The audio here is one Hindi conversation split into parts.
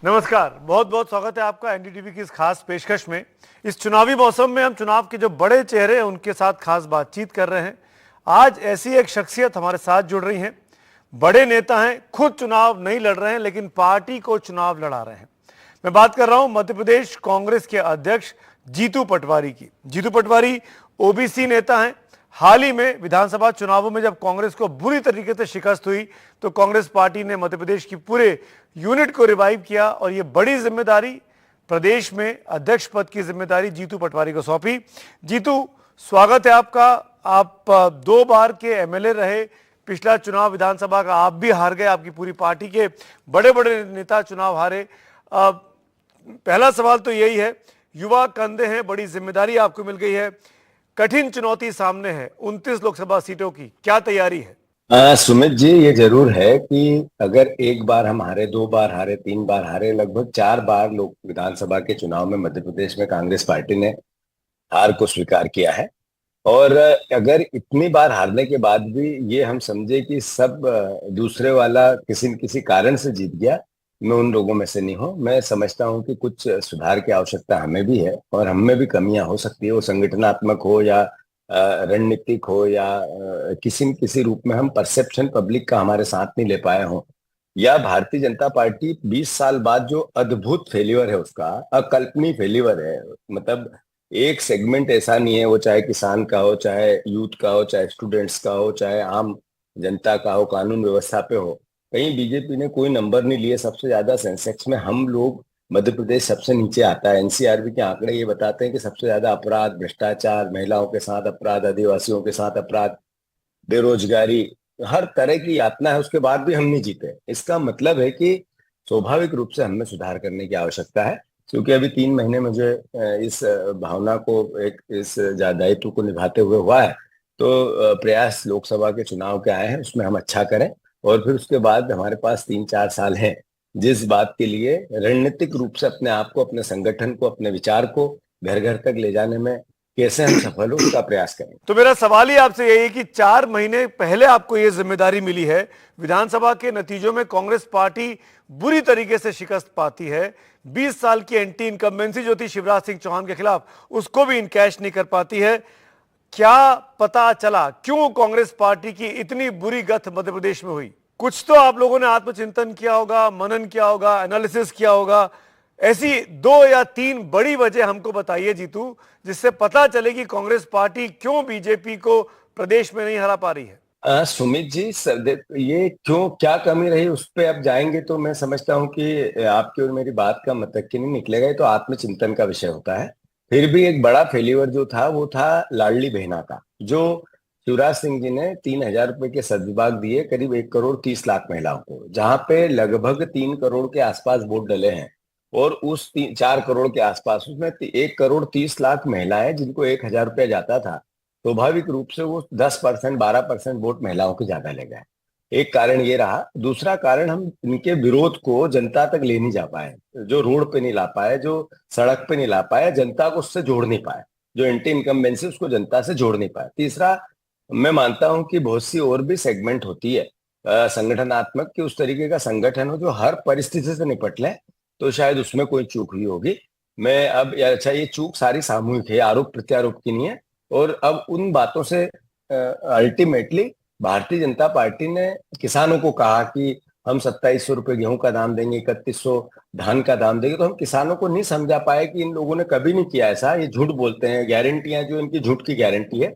नमस्कार, बहुत बहुत स्वागत है आपका एनडीटीवी की इस खास पेशकश में। इस चुनावी मौसम में हम चुनाव के जो बड़े चेहरे हैं उनके साथ खास बातचीत कर रहे हैं। आज ऐसी एक शख्सियत हमारे साथ जुड़ रही हैं। बड़े नेता हैं, खुद चुनाव नहीं लड़ रहे हैं लेकिन पार्टी को चुनाव लड़ा रहे हैं। मैं बात कर रहा हूं मध्य प्रदेश कांग्रेस के अध्यक्ष जीतू पटवारी की। जीतू पटवारी ओबीसी नेता हैं। हाल ही में विधानसभा चुनावों में जब कांग्रेस को बुरी तरीके से शिकस्त हुई तो कांग्रेस पार्टी ने मध्य प्रदेश की पूरे यूनिट को रिवाइव किया और ये बड़ी जिम्मेदारी प्रदेश में अध्यक्ष पद की जिम्मेदारी जीतू पटवारी को सौंपी। जीतू, स्वागत है आपका। आप 2 बार के एमएलए रहे। पिछला चुनाव विधानसभा का आप भी हार गए, आपकी पूरी पार्टी के बड़े बड़े नेता चुनाव हारे। पहला सवाल तो यही है, युवा कंधे हैं, बड़ी जिम्मेदारी आपको मिल गई है, कठिन चुनौती सामने है, 29 लोकसभा सीटों की क्या तैयारी है? सुमित जी, ये जरूर है कि अगर एक बार हम हारे, 2 बार हारे, 3 बार हारे, लगभग 4 बार लोक विधानसभा के चुनाव में मध्य प्रदेश में कांग्रेस पार्टी ने हार को स्वीकार किया है। और अगर इतनी बार हारने के बाद भी ये हम समझे कि सब दूसरे वाला किसी न किसी कारण से जीत गया, मैं उन लोगों में से नहीं हूँ। मैं समझता हूँ कि कुछ सुधार की आवश्यकता हमें भी है और हम में भी कमियां हो सकती है, वो संगठनात्मक हो या रणनीतिक हो या किसी न किसी रूप में हम परसेप्शन पब्लिक का हमारे साथ नहीं ले पाए हों, या भारतीय जनता पार्टी 20 साल बाद जो अद्भुत फेल्यूर है उसका अकल्पनीय फेल्यूर है। मतलब एक सेगमेंट ऐसा नहीं है, वो चाहे किसान का हो, चाहे यूथ का हो, चाहे स्टूडेंट्स का हो, चाहे आम जनता का हो, कानून व्यवस्था पे हो, कहीं बीजेपी ने कोई नंबर नहीं लिए। सबसे ज्यादा सेंसेक्स में हम लोग, मध्य प्रदेश सबसे नीचे आता है। एनसीआरबी के आंकड़े ये बताते हैं कि सबसे ज्यादा अपराध, भ्रष्टाचार, महिलाओं के साथ अपराध, आदिवासियों के साथ अपराध, बेरोजगारी, हर तरह की यातना है, उसके बाद भी हम नहीं जीते। इसका मतलब है कि स्वाभाविक रूप से हमें सुधार करने की आवश्यकता है। क्योंकि अभी 3 महीने मुझे इस भावना को, इस दायित्व को निभाते हुए हुआ है। तो प्रयास लोकसभा के चुनाव के आए हैं, उसमें हम अच्छा करें और फिर उसके बाद हमारे पास 3-4 साल हैं जिस बात के लिए रणनीतिक रूप से अपने आप को, अपने संगठन को, अपने विचार को घर घर तक ले जाने में कैसे हम सफल हो, उसका प्रयास करें। तो मेरा सवाल ही आपसे यही है कि 4 महीने पहले आपको यह जिम्मेदारी मिली है, विधानसभा के नतीजों में कांग्रेस पार्टी बुरी तरीके से शिकस्त पाती है, 20 साल की एंटी इनकम्बेंसी जो थी शिवराज सिंह चौहान के खिलाफ उसको भी इनकैश नहीं कर पाती है। क्या पता चला क्यों कांग्रेस पार्टी की इतनी बुरी गत मध्य प्रदेश में हुई? कुछ तो आप लोगों ने आत्मचिंतन किया होगा, मनन किया होगा, एनालिसिस किया होगा। ऐसी 2 या 3 बड़ी वजह हमको बताइए जीतू, जिससे पता चले कि कांग्रेस पार्टी क्यों बीजेपी को प्रदेश में नहीं हरा पा रही है। सुमित जी, ये क्यों, क्या कमी रही, उस पे अब जाएंगे तो मैं समझता हूँ कि आपकी और मेरी बात का मतलब कि नहीं निकलेगा। ये तो आत्मचिंतन का विषय होता है। फिर भी एक बड़ा फेल्यूर जो था वो था लाडली बहना का, जो शिवराज सिंह जी ने 3,000 रुपए के सदविभाग दिए करीब 1,30,00,000 महिलाओं को, जहां पे लगभग 3 करोड़ के आसपास वोट डले हैं। और उस 4 करोड़ के आसपास, उसमें 1,30,00,000 महिलाएं जिनको 1,000 रुपया जाता था, स्वाभाविक रूप से वो 10%, 12% वोट महिलाओं के ज्यादा ले गए। एक कारण ये रहा। दूसरा कारण, हम इनके विरोध को जनता तक ले नहीं जा पाए, जो रोड पे नहीं ला पाए, जो सड़क पे नहीं ला पाए, जनता को उससे जोड़ नहीं पाए, जो एंटी इनकम्बेंसी उसको जनता से जोड़ नहीं पाए। तीसरा, मैं मानता हूं कि बहुत सी और भी सेगमेंट होती है संगठनात्मक, कि उस तरीके का संगठन हो जो हर परिस्थिति से निपट ले, तो शायद उसमें कोई चूक हुई होगी। मैं अब, अच्छा, ये चूक सारी सामूहिक है, आरोप प्रत्यारोप की नहीं है। और अब उन बातों से अल्टीमेटली भारतीय जनता पार्टी ने किसानों को कहा कि हम 2700 रुपये गेहूं का दाम देंगे, 3100 धान का दाम देंगे, तो हम किसानों को नहीं समझा पाए कि इन लोगों ने कभी नहीं किया ऐसा। ये झूठ बोलते हैं। गारंटियां जो इनकी झूठ की गारंटी है,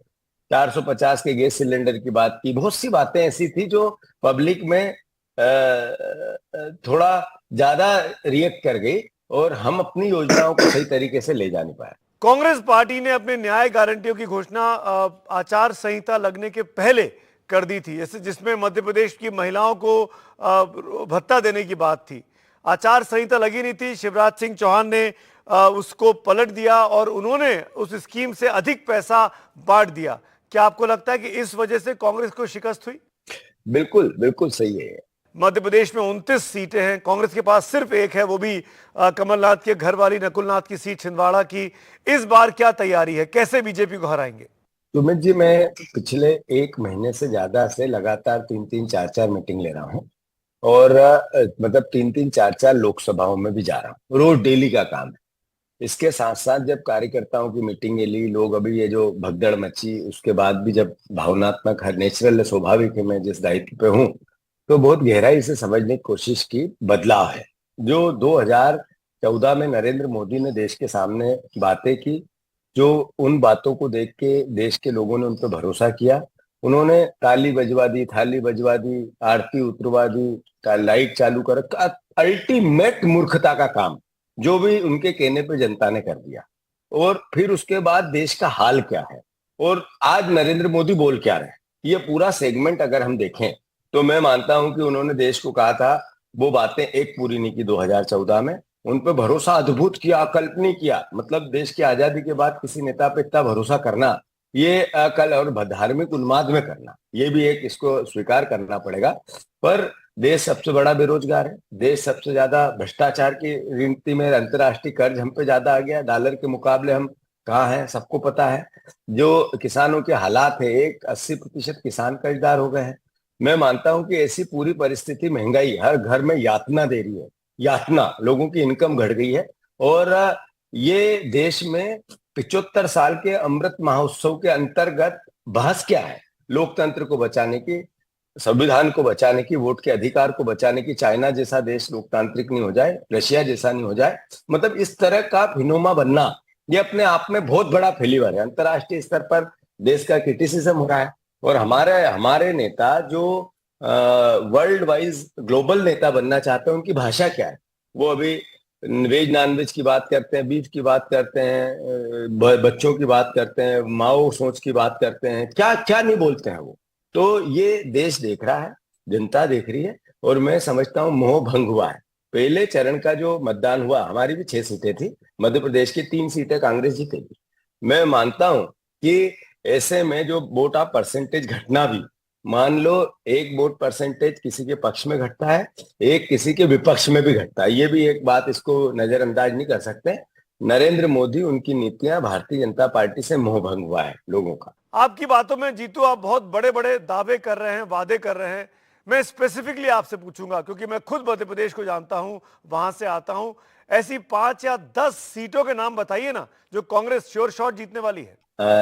450 के गैस सिलेंडर की बात की, बहुत सी बातें ऐसी थी जो पब्लिक में थोड़ा ज्यादा रिएक्ट कर गई और हम अपनी योजनाओं को सही तरीके से ले जा नहीं पाए। कांग्रेस पार्टी ने अपने न्याय गारंटियों की घोषणा आचार संहिता लगने के पहले कर दी थी, जैसे जिसमें मध्य प्रदेश की महिलाओं को भत्ता देने की बात थी। आचार संहिता लगी नहीं थी, शिवराज सिंह चौहान ने उसको पलट दिया और उन्होंने उस स्कीम से अधिक पैसा बांट दिया। क्या आपको लगता है कि इस वजह से कांग्रेस को शिकस्त हुई? बिल्कुल बिल्कुल सही है। मध्य प्रदेश में 29 सीटें हैं, कांग्रेस के पास सिर्फ एक है, वो भी कमलनाथ के घर वाली नकुलनाथ की सीट छिंदवाड़ा की। इस बार क्या तैयारी है, कैसे बीजेपी को हराएंगे? सुमित जी, मैं पिछले 1 महीने से ज्यादा से लगातार 3-3, 4-4 मीटिंग ले रहा हूँ और मतलब 3-3 4-4 लोकसभाओं में भी जा रहा हूँ, रोज डेली का काम है। इसके साथ साथ जब कार्यकर्ताओं की मीटिंग ली, लोग अभी ये जो भगदड़ मची उसके बाद भी जब भावनात्मक है, नेचुरल है, स्वाभाविक है, मैं जिस दायित्व पे हूँ तो बहुत गहराई से समझने की कोशिश की। बदलाव है जो 2014 में नरेंद्र मोदी ने देश के सामने बातें की, जो उन बातों को देख के देश के लोगों ने उन पर भरोसा किया। उन्होंने ताली बजवा दी, थाली बजवा दी, आरती उतरवा दी, लाइट चालू कर, अल्टीमेट मूर्खता का काम जो भी उनके कहने पे जनता ने कर दिया। और फिर उसके बाद देश का हाल क्या है और आज नरेंद्र मोदी बोल क्या रहे हैं, ये पूरा सेगमेंट अगर हम देखें तो मैं मानता हूं कि उन्होंने देश को कहा था, वो बातें एक पूरी नहीं की 2014 में। उन पे भरोसा अद्भुत किया, अकल्पनीय किया। मतलब देश की आजादी के बाद किसी नेता पे इतना भरोसा करना, ये अकल और धार्मिक उन्माद में करना, ये भी एक इसको स्वीकार करना पड़ेगा। पर देश सबसे बड़ा बेरोजगार है, देश सबसे ज्यादा भ्रष्टाचार की गिनती में, अंतर्राष्ट्रीय कर्ज हम पे ज्यादा आ गया, डॉलर के मुकाबले हम कहाँ हैं सबको पता है। जो किसानों के हालात है, एक 80% किसान कर्जदार हो गए हैं। मैं मानता हूं कि ऐसी पूरी परिस्थिति, महंगाई हर घर में यातना दे रही है, यातना, लोगों की इनकम घट गई है। और ये देश में 75 साल के अमृत महोत्सव के अंतर्गत बहस क्या है, लोकतंत्र को बचाने की, संविधान को बचाने की, वोट के अधिकार को बचाने की, चाइना जैसा देश लोकतांत्रिक नहीं हो जाए, रशिया जैसा नहीं हो जाए। मतलब इस तरह का फिनोमा बनना, ये अपने आप में बहुत बड़ा फेल्यूर है। अंतर्राष्ट्रीय स्तर पर देश का क्रिटिसिज्म हो रहा है और हमारे हमारे नेता जो वर्ल्ड वाइज ग्लोबल नेता बनना चाहते हैं, उनकी भाषा क्या है? वो अभी वेज नॉन वेज की बात करते हैं, बीफ की बात करते हैं, बच्चों की बात करते हैं, माओ सोच की बात करते हैं, क्या क्या नहीं बोलते हैं वो। तो ये देश देख रहा है, जनता देख रही है और मैं समझता हूँ मोह भंग हुआ है। पहले चरण का जो मतदान हुआ, हमारी भी 6 सीटें थी, मध्य प्रदेश की 3 सीटें कांग्रेस जीतेगी। मैं मानता हूं कि ऐसे में जो वोट ऑफ परसेंटेज घटना भी, मान लो एक वोट परसेंटेज किसी के पक्ष में घटता है, एक किसी के विपक्ष में भी घटता है, ये भी एक बात, इसको नजरअंदाज नहीं कर सकते। नरेंद्र मोदी, उनकी नीतियां, भारतीय जनता पार्टी से मोह भंग हुआ है लोगों का। आपकी बातों में जीतू आप बहुत बड़े बड़े दावे कर रहे हैं, वादे कर रहे हैं। मैं स्पेसिफिकली आपसे पूछूंगा क्योंकि मैं खुद मध्य प्रदेश को जानता हूं, वहां से आता हूं। ऐसी 5 या 10 सीटों के नाम बताइए ना जो कांग्रेस श्योर शॉट जीतने वाली है।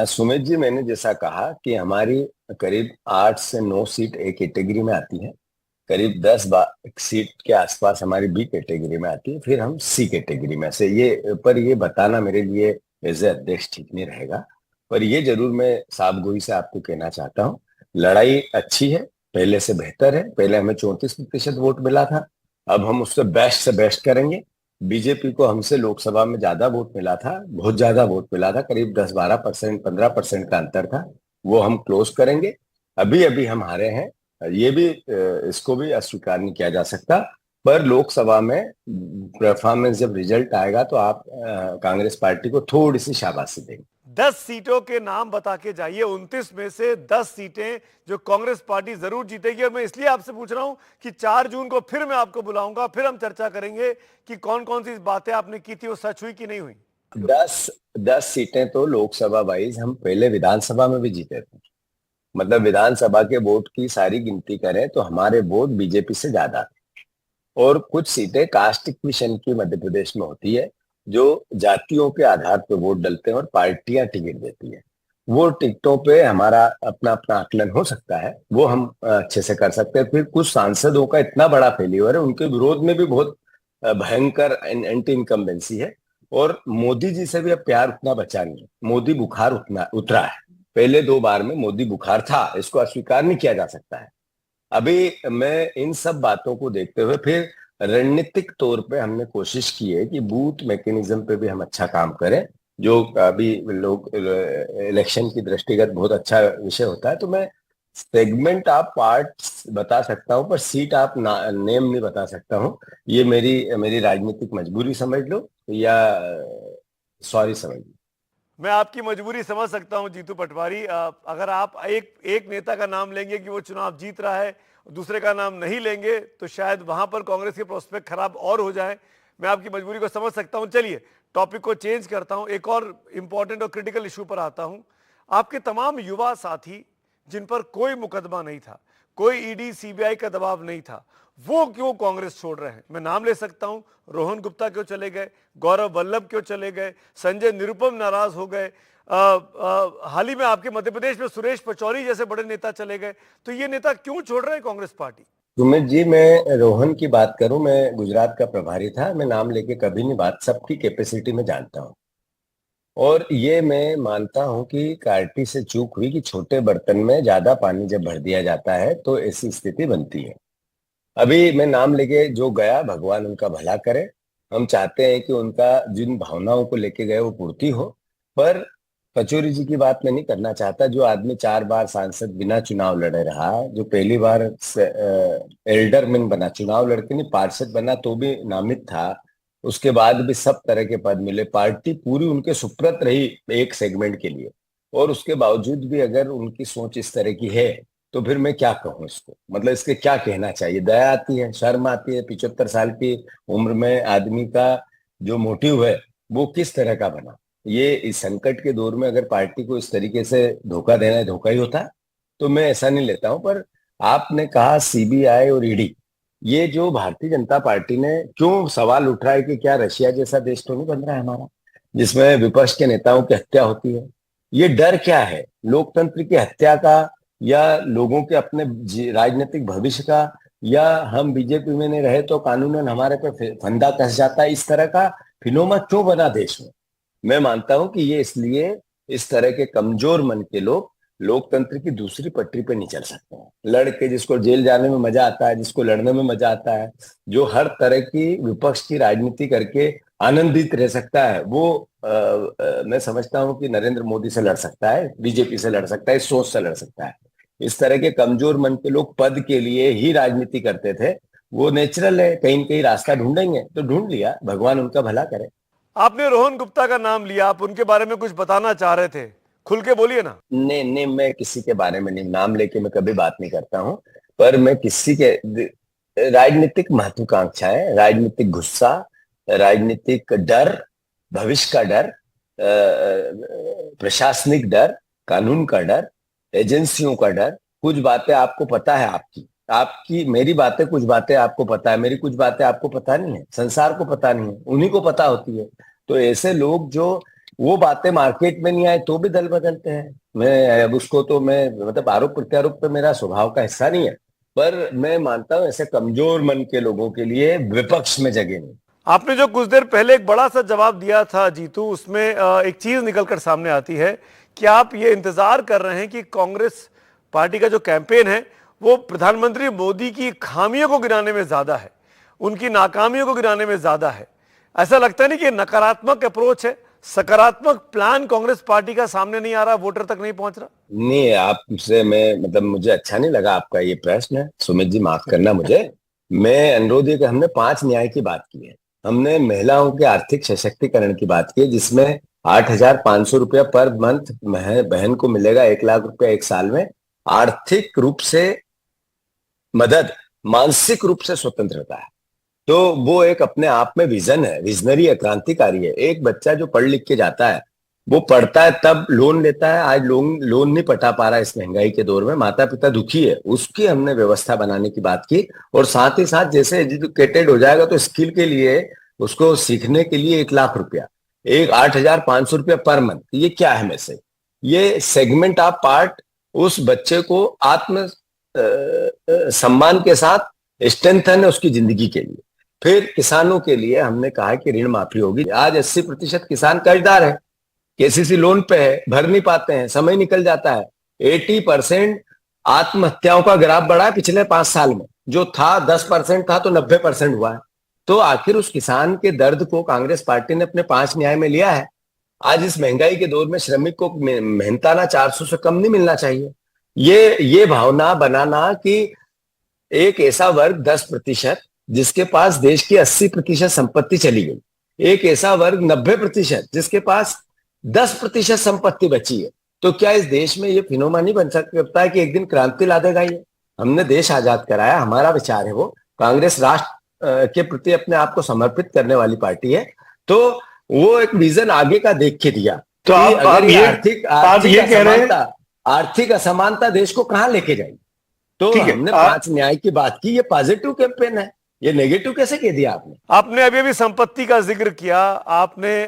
सुमित जी, मैंने जैसा कहा कि हमारी करीब 8 से 9 सीट ए कैटेगरी में आती है, करीब 10 सीट के आसपास हमारी बी कैटेगरी में आती है, फिर हम सी कैटेगरी में से। ये बताना मेरे लिए एज ए अध्यक्ष ठीक नहीं रहेगा, पर ये जरूर मैं साफगोई से आपको कहना चाहता हूँ, लड़ाई अच्छी है, पहले से बेहतर है। पहले हमें 34% वोट मिला था, अब हम उससे बेस्ट से बेस्ट करेंगे। बीजेपी को हमसे लोकसभा में ज्यादा वोट मिला था, बहुत ज्यादा वोट मिला था, करीब 10-12%, 15% का अंतर था, वो हम क्लोज करेंगे। अभी अभी हम हारे हैं, ये भी इसको भी अस्वीकार नहीं किया जा सकता। पर लोकसभा में परफॉर्मेंस जब रिजल्ट आएगा तो आप कांग्रेस पार्टी को थोड़ी सी शाबाशी देंगे। 10 सीटों के नाम बता के जाइए, 29 में से 10 सीटें जो कांग्रेस पार्टी जरूर जीतेगी। और मैं इसलिए आपसे पूछ रहा हूं कि 4 जून को फिर मैं आपको बुलाऊंगा, फिर हम चर्चा करेंगे कि कौन कौन सी बातें आपने की थी वो सच हुई कि नहीं हुई। 10 सीटें तो लोकसभा वाइज हम पहले विधानसभा में भी जीते थे। मतलब विधानसभा के वोट की सारी गिनती करें तो हमारे वोट बीजेपी से ज्यादा थे। और कुछ सीटें कास्ट इक्विशन की मध्य प्रदेश में होती है, जो जातियों के आधार पर वोट डलते हैं और पार्टियां टिकट देती है। वो टिकटों पे हमारा अपना अपना आकलन हो सकता है, वो हम अच्छे से कर सकते हैं। फिर कुछ सांसदों का इतना बड़ा फेल्यूर है, उनके विरोध में भी बहुत भयंकर एंटी इनकम्बेंसी है। और मोदी जी से भी अब प्यार उतना बचा नहीं है, मोदी बुखार उतना उतरा है। पहले 2 बार में मोदी बुखार था, इसको अस्वीकार नहीं किया जा सकता है। अभी मैं इन सब बातों को देखते हुए फिर रणनीतिक तौर पे हमने कोशिश की है कि बूथ मैकेनिज्म पे भी हम अच्छा काम करें, जो अभी लोग इलेक्शन की दृष्टिगत बहुत अच्छा विषय होता है। तो मैं सेगमेंट आप पार्ट बता सकता हूं, पर सीट आप नेम नहीं बता सकता हूं। ये मेरी मेरी राजनीतिक मजबूरी समझ लो या सॉरी समझ लो। मैं आपकी मजबूरी समझ सकता हूं जीतू पटवारी। अगर आप एक एक नेता का नाम लेंगे कि वो चुनाव जीत रहा है, दूसरे का नाम नहीं लेंगे तो शायद वहां पर कांग्रेस के प्रोस्पेक्ट खराब और हो जाए। मैं आपकी मजबूरी को समझ सकता हूं। चलिए टॉपिक को चेंज करता हूं, एक और इंपॉर्टेंट और क्रिटिकल इशू पर आता हूं। आपके तमाम युवा साथी जिन पर कोई मुकदमा नहीं था, कोई ईडी सीबीआई का दबाव नहीं था, वो क्यों कांग्रेस छोड़ रहे हैं? मैं नाम ले सकता हूं, रोहन गुप्ता क्यों चले गए, गौरव वल्लभ क्यों चले गए, संजय निरुपम नाराज हो गए, हाल ही में आपके मध्य प्रदेश में सुरेश पचौरी जैसे बड़े नेता चले गए। तो ये नेता क्यों छोड़ रहे हैं कांग्रेस पार्टी? सुमित जी, मैं रोहन की बात करूं, मैं गुजरात का प्रभारी था, मैं नाम लेके कभी नहीं, बात सबकी कैपेसिटी में जानता हूं। और ये मैं मानता हूं कि पार्टी से चूक हुई कि छोटे बर्तन में ज्यादा पानी जब भर दिया जाता है तो ऐसी स्थिति बनती है। अभी मैं नाम लेके जो गया, भगवान उनका भला करे। हम चाहते हैं कि उनका जिन भावनाओं को लेके गए वो पूर्ति हो। पर कचौरी जी की बात मैं नहीं करना चाहता। जो आदमी 4 बार सांसद बिना चुनाव लड़े रहा, जो पहली बार एल्डरमैन बना, चुनाव लड़के नहीं पार्षद बना तो भी नामित था, उसके बाद भी सब तरह के पद मिले, पार्टी पूरी उनके सुपुर्द रही एक सेगमेंट के लिए, और उसके बावजूद भी अगर उनकी सोच इस तरह की है तो फिर मैं क्या कहूँ इसको, मतलब इसके क्या कहना चाहिए। दया आती है, शर्म आती है। 75 साल की उम्र में आदमी का जो मोटिव है वो किस तरह का बना। ये इस संकट के दौर में अगर पार्टी को इस तरीके से धोखा देना है, धोखा ही होता है, तो मैं ऐसा नहीं लेता हूं। पर आपने कहा सीबीआई और ईडी, ये जो भारतीय जनता पार्टी ने क्यों सवाल उठ रहा है कि क्या रशिया जैसा देश तो नहीं बन रहा है हमारा, जिसमें विपक्ष के नेताओं की हत्या होती है। ये डर क्या है, लोकतंत्र की हत्या का, या लोगों के अपने राजनीतिक भविष्य का, या हम बीजेपी में नहीं रहे तो कानूनन हमारे पे फंदा कस जाता है, इस तरह का फिनोमा क्यों बना देश में। मैं मानता हूं कि ये इसलिए इस तरह के कमजोर मन के लोग लोकतंत्र की दूसरी पटरी पे नहीं चल सकते हैं। लड़के, जिसको जेल जाने में मजा आता है, जिसको लड़ने में मजा आता है, जो हर तरह की विपक्ष की राजनीति करके आनंदित रह सकता है, वो मैं समझता हूं कि नरेंद्र मोदी से लड़ सकता है, बीजेपी से लड़ सकता है, इस सोच से लड़ सकता है। इस तरह के कमजोर मन के लोग पद के लिए ही राजनीति करते थे, वो नेचुरल है, कहीं न कहीं रास्ता ढूंढेंगे तो ढूंढ लिया, भगवान उनका भला करे। आपने रोहन गुप्ता का नाम लिया, आप उनके बारे में कुछ बताना चाह रहे थे, खुल के बोलिए ना। नहीं नहीं, मैं किसी के बारे में नहीं, नाम लेके मैं कभी बात नहीं करता हूं। पर मैं किसी के राजनीतिक महत्वाकांक्षाएं, राजनीतिक गुस्सा, राजनीतिक डर, भविष्य का डर, प्रशासनिक डर, कानून का डर, एजेंसियों का डर, कुछ बातें आपको पता है, आपकी आपकी मेरी बातें, कुछ बातें आपको पता है, मेरी कुछ बातें आपको पता नहीं है, संसार को पता नहीं है, उन्हीं को पता होती है। तो ऐसे लोग जो वो बातें मार्केट में नहीं आए तो भी दल बदलते हैं। मैं अब उसको तो मैं मतलब आरोप प्रत्यारोप पे मेरा स्वभाव का हिस्सा नहीं है, पर मैं मानता हूं ऐसे कमजोर मन के लोगों के लिए विपक्ष में जगह नहीं। आपने जो कुछ देर पहले एक बड़ा सा जवाब दिया था जीतू, उसमें एक चीज निकलकर सामने आती है कि आप ये इंतजार कर रहे हैं कि कांग्रेस पार्टी का जो कैंपेन है वो प्रधानमंत्री मोदी की खामियों को गिनाने में ज्यादा है, उनकी नाकामियों को गिनाने में ज्यादा है। ऐसा लगता है नहीं कि नकारात्मक अप्रोच है, सकारात्मक प्लान कांग्रेस पार्टी का सामने नहीं आ रहा, वोटर तक नहीं पहुंच रहा? नहीं, आपसे मैं मतलब मुझे अच्छा नहीं लगा आपका ये प्रश्न, सुमित जी माफ करना मुझे। मैं अनुरोध, कि हमने 5 न्याय की बात की है, हमने महिलाओं के आर्थिक सशक्तिकरण की बात की है, जिसमें 8,500 रुपया पर मंथ बहन को मिलेगा, 1 लाख रुपया 1 साल में, आर्थिक रूप से मदद, मानसिक रूप से स्वतंत्रता है। तो वो एक अपने आप में विजन है, विजनरी है, क्रांतिकारी है। एक बच्चा जो पढ़ लिख के जाता है, वो पढ़ता है तब लोन लेता है, आज लोन नहीं पटा पा रहा इस महंगाई के दौर में, माता पिता दुखी है, उसकी हमने व्यवस्था बनाने की बात की। और साथ ही साथ जैसे एजुकेटेड हो जाएगा तो स्किल के लिए, उसको सीखने के लिए 1 लाख रुपया, 8,500 रुपया पर मंथ, ये क्या है मैसेज, ये सेगमेंट ऑफ पार्ट उस बच्चे को आत्म सम्मान के साथ स्ट्रेंथन है उसकी जिंदगी के लिए। फिर किसानों के लिए हमने कहा कि ऋण माफी होगी। आज 80% किसान कर्जदार है, केसीसी लोन पे है, भर नहीं पाते हैं, समय निकल जाता है। 80% आत्महत्याओं का ग्राफ बढ़ा है पिछले 5 साल में, जो था 10% था तो 90% हुआ है। तो आखिर उस किसान के दर्द को कांग्रेस पार्टी ने अपने 5 न्याय में लिया है। आज इस महंगाई के दौर में श्रमिक को मेहनताना 400 से कम नहीं मिलना चाहिए। ये भावना बनाना कि एक ऐसा वर्ग 10% जिसके पास देश की 80% संपत्ति चली गई, एक ऐसा वर्ग 90% जिसके पास 10% संपत्ति बची है, तो क्या इस देश में ये फिनोमा नहीं बन सकता है कि एक दिन क्रांति ला देगा ये। हमने देश आजाद कराया, हमारा विचार है वो। कांग्रेस राष्ट्र के प्रति अपने आप को समर्पित करने वाली पार्टी है, तो वो एक विजन आगे का देख के दिया। तो अगर ये आर्थिक असमानता देश को कहां लेके जाएगी। तो ठीक है, हमने 5 न्याय की बात की, ये पॉजिटिव कैंपेन है, ये नेगेटिव कैसे कह दिया आपने? आपने अभी अभी संपत्ति का जिक्र किया, आपने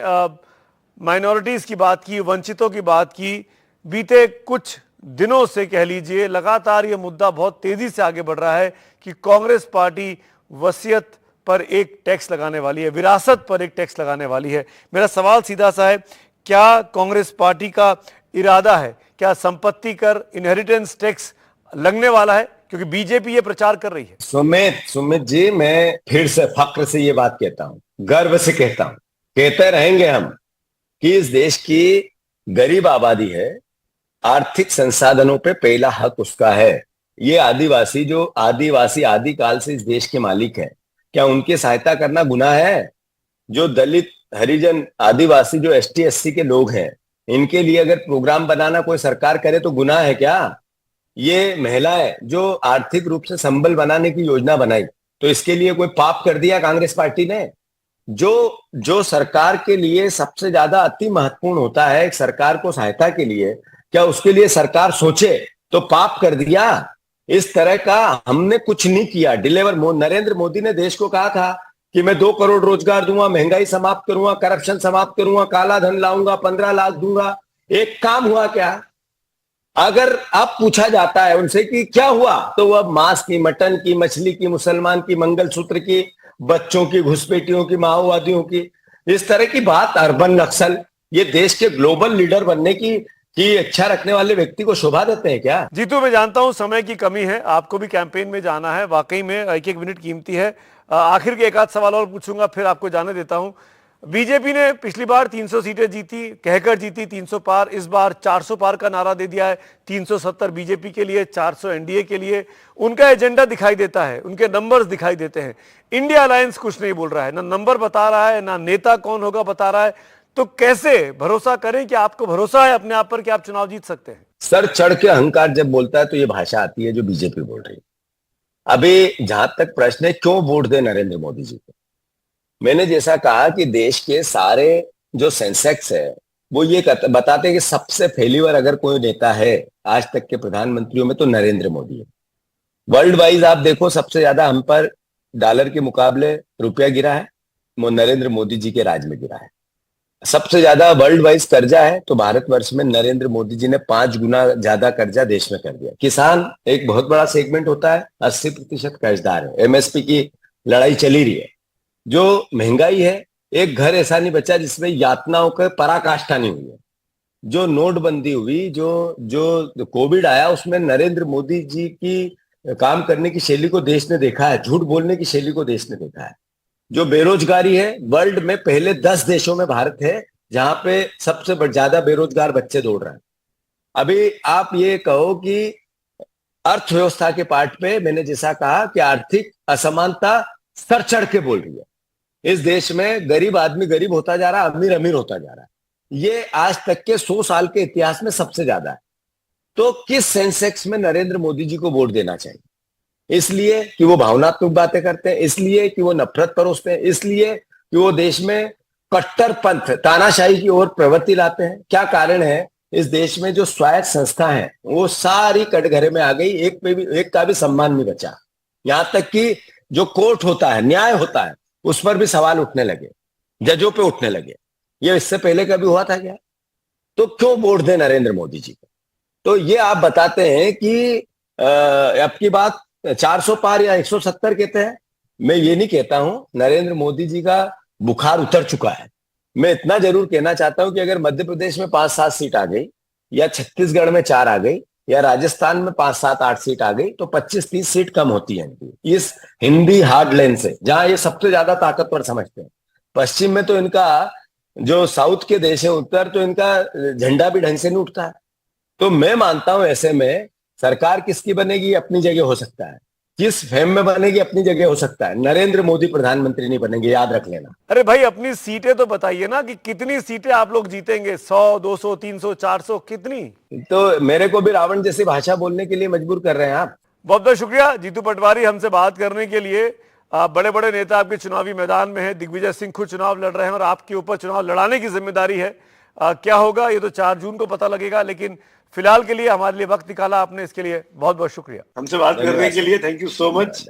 माइनॉरिटीज की बात की, वंचितों की बात की। बीते कुछ दिनों से कह लीजिए लगातार ये मुद्दा बहुत तेजी से आगे बढ़ रहा है कि कांग्रेस पार्टी वसीयत पर एक टैक्स लगाने वाली है, विरासत पर एक टैक्स लगाने वाली है। मेरा सवाल सीधा सा है, क्या कांग्रेस पार्टी का इरादा है, क्या संपत्ति कर इनहेरिटेंस टैक्स लगने वाला है? क्योंकि बीजेपी ये प्रचार कर रही है। सुमित जी, मैं फिर से फक्र से ये बात कहता हूं, गर्व से कहता हूं, कहते रहेंगे हम कि इस देश की गरीब आबादी है, आर्थिक संसाधनों पे पहला हक उसका है। ये आदिवासी आदिकाल से इस देश के मालिक है, क्या उनकी सहायता करना गुनाह है? जो दलित, हरिजन, आदिवासी, जो एसटी एससी के लोग हैं, इनके लिए अगर प्रोग्राम बनाना कोई सरकार करे तो गुनाह है क्या? ये महिलाएं जो आर्थिक रूप से संबल बनाने की योजना बनाई, तो इसके लिए कोई पाप कर दिया कांग्रेस पार्टी ने? जो सरकार के लिए सबसे ज्यादा अति महत्वपूर्ण होता है एक सरकार को सहायता के लिए, क्या उसके लिए सरकार सोचे तो पाप कर दिया? इस तरह का हमने कुछ नहीं किया। नरेंद्र मोदी ने देश को कहा था कि मैं 2 करोड़ रोजगार दूंगा, महंगाई समाप्त करूंगा, करप्शन समाप्त करूंगा, काला धन लाऊंगा, 15 लाख दूंगा। एक काम हुआ क्या? अगर अब पूछा जाता है उनसे कि क्या हुआ, तो वह मांस की, मटन की, मछली की, मुसलमान की, मंगलसूत्र की, बच्चों की, घुसपैठियों की, माओवादियों की, इस तरह की बात। अर्बन नक्सल, ये देश के ग्लोबल लीडर बनने की इच्छा रखने वाले व्यक्ति को शोभा देते हैं क्या? जीतू, मैं जानता हूं समय की कमी है, आपको भी कैंपेन में जाना है, वाकई में एक एक मिनट कीमती है। आखिर के एक आध सवाल और पूछूंगा, फिर आपको जाने देता हूं। बीजेपी ने पिछली बार 300 सीटें जीती, कहकर जीती 300 पार, इस बार 400 पार का नारा दे दिया है। 370 बीजेपी के लिए, 400 एनडीए के लिए। उनका एजेंडा दिखाई देता है, उनके नंबर्स दिखाई देते हैं। इंडिया अलायंस कुछ नहीं बोल रहा है, ना नंबर बता रहा है, ना नेता कौन होगा बता रहा है। तो कैसे भरोसा करें कि आपको भरोसा है अपने आप पर कि आप चुनाव जीत सकते हैं? सर चढ़ के अहंकार जब बोलता है तो ये भाषा आती है जो बीजेपी बोल रही है। अभी जहां तक प्रश्न है क्यों वोट दे नरेंद्र मोदी जी को, मैंने जैसा कहा कि देश के सारे जो सेंसेक्स है वो ये बताते हैं कि सबसे फेल्यूर अगर कोई नेता है आज तक के प्रधानमंत्रियों में तो नरेंद्र मोदी है। वर्ल्ड वाइज आप देखो, सबसे ज्यादा हम पर डॉलर के मुकाबले रुपया गिरा है, वो नरेंद्र मोदी जी के राज में गिरा है। सबसे ज्यादा वर्ल्ड वाइज कर्जा है तो भारतवर्ष में नरेंद्र मोदी जी ने 5 गुना ज्यादा कर्जा देश में कर दिया। किसान एक बहुत बड़ा सेगमेंट होता है, 80% कर्जदार है। एमएसपी की लड़ाई चली रही है। जो महंगाई है, एक घर ऐसा नहीं बचा जिसमें यातनाओं के पराकाष्ठा नहीं हुई है। जो नोटबंदी हुई, जो कोविड आया, उसमें नरेंद्र मोदी जी की काम करने की शैली को देश ने देखा है, झूठ बोलने की शैली को देश ने देखा है। जो बेरोजगारी है, वर्ल्ड में पहले 10 देशों में भारत है जहां पे सबसे ज्यादा बेरोजगार बच्चे दौड़ रहे हैं। अभी आप ये कहो कि अर्थव्यवस्था के पार्ट पे मैंने जैसा कहा कि आर्थिक असमानता सर चढ़ के बोल रही है। इस देश में गरीब आदमी गरीब होता जा रहा है, अमीर अमीर होता जा रहा है। ये आज तक के 100 साल के इतिहास में सबसे ज्यादा है। तो किस सेंसेक्स में नरेंद्र मोदी जी को वोट देना चाहिए? इसलिए कि वो भावनात्मक बातें करते हैं, इसलिए कि वो नफरत परोसते हैं, इसलिए कि वो देश में कट्टरपंथ, तानाशाही की ओर प्रवृत्ति लाते हैं? क्या कारण है? इस देश में जो स्वायत्त संस्था है वो सारी कटघरे में आ गई, एक का भी सम्मान नहीं बचा। यहां तक कि जो कोर्ट होता है, न्याय होता है, उस पर भी सवाल उठने लगे, जजों पे उठने लगे। ये इससे पहले कभी हुआ था क्या? तो क्यों वोट दें नरेंद्र मोदी जी को? तो ये आप बताते हैं कि आपकी बात 400 पार या 170 कहते हैं। मैं ये नहीं कहता हूं, नरेंद्र मोदी जी का बुखार उतर चुका है। मैं इतना जरूर कहना चाहता हूं कि अगर मध्य प्रदेश में 5-7 सीट आ गई, या छत्तीसगढ़ में 4 आ गई, या राजस्थान में 5-7-8 सीट आ गई, तो 25-30 सीट कम होती है इनकी इस हिंदी हार्डलैंड से, जहां ये सबसे ज्यादा ताकतवर समझते हैं। पश्चिम में तो इनका, जो साउथ के देश है उत्तर, तो इनका झंडा भी ढंग से नहीं उठता है। तो मैं मानता हूं ऐसे में सरकार किसकी बनेगी अपनी जगह हो सकता है, किस फेम में बनेगी अपनी जगह हो सकता है, नरेंद्र मोदी प्रधानमंत्री नहीं बनेंगे, याद रख लेना। अरे भाई, अपनी सीटें तो बताइए ना कि कितनी सीटें आप लोग जीतेंगे? 100, 200, 300, 400, कितनी? तो मेरे को भी रावण जैसी भाषा बोलने के लिए मजबूर कर रहे हैं आप। बहुत बहुत शुक्रिया जीतू पटवारी हमसे बात करने के लिए। बड़े बड़े नेता आपके चुनावी मैदान में हैं, दिग्विजय सिंह खुद चुनाव लड़ रहे हैं और आपके ऊपर चुनाव लड़ाने की जिम्मेदारी है। क्या होगा ये तो 4 जून को पता लगेगा, लेकिन फिलहाल के लिए हमारे लिए वक्त निकाला आपने, इसके लिए बहुत बहुत शुक्रिया। हमसे बात करने के लिए थैंक यू सो मच।